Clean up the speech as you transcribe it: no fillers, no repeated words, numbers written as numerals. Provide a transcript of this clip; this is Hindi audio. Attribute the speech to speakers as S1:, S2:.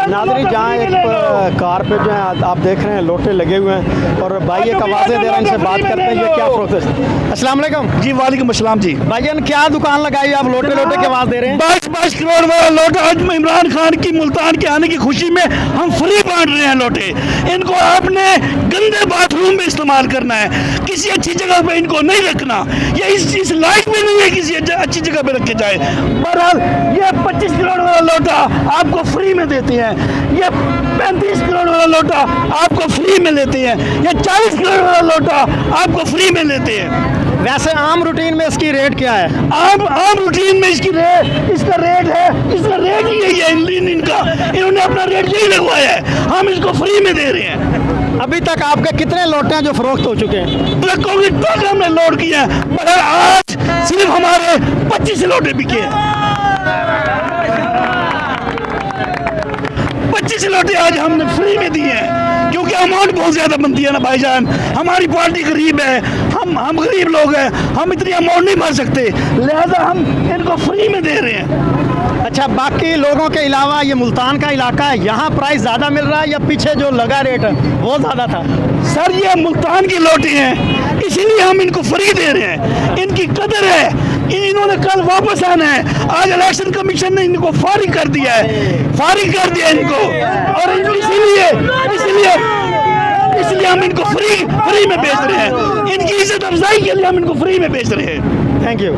S1: नाज़रीन जहाँ एक कार पे जो है आप देख रहे हैं लोटे लगे हुए हैं और भाई एक आवाज़ें दे रहे हैं, इनसे बात करते हैं ये क्या प्रोसेस। अस्सलाम वालेकुम
S2: जी वालेकुम अस्सलाम जी।
S1: भाईजान, क्या दुकान लगाई आप लोटे लोटे की आवाज़ दे रहे हैं?
S2: 22 करोड़ वाला लोटा आज इमरान खान की मुल्तान के आने की खुशी में हम फ्री बांट रहे हैं लोटे। इनको आपने गंदे बाथरूम में इस्तेमाल करना है, किसी अच्छी जगह पे इनको नहीं रखना। ये इस लायक भी नहीं है किसी अच्छी जगह पे रखे जाए। बहरहाल ये 25 करोड़ वाला लोटा आपको फ्री में देते हैं, ये 35 करोड़ वाला लोटा आपको फ्री में लेते हैं, ये 40 करोड़ वाला लोटा आपको फ्री में लेते हैं।
S1: वैसे आम रूटीन में इसकी रेट क्या है?
S2: आम रूटीन में इसका रेट ही यही है। इनका इन्होंने अपना रेट यही लगवाया है, हम इसको फ्री में दे रहे हैं।
S1: अभी तक आपके कितने लोटे हैं जो फरोख्त हो चुके हैं?
S2: ट्रकों की ट्रक हमने लोड किए हैं, मगर आज सिर्फ हमारे 25 लोटे बिके हैं। 25 लोटे आज हमने फ्री में दिए हैं, क्योंकि अमाउंट बहुत ज्यादा बनती है ना भाईजान। हमारी पार्टी गरीब है, हम गरीब लोग हैं, हम इतनी अमाउंट नहीं भर सकते, लिहाजा हम इनको फ्री में दे रहे हैं।
S1: अच्छा, बाकी लोगों के अलावा ये मुल्तान का इलाका है, यहाँ प्राइस ज़्यादा मिल रहा है या पीछे जो लगा रेट वो ज़्यादा था?
S2: सर ये मुल्तान की लोटे हैं, इसीलिए हम इनको फ्री दे रहे हैं। इनकी कदर है, इन्होंने कल वापस आना है। आज इलेक्शन कमीशन ने इनको फारिग कर दिया इनको, और इसलिए हम इनको फ्री में बेच रहे हैं। इनकी इज्जत अफजाई के लिए हम इनको फ्री में बेच रहे हैं।
S1: Thank you.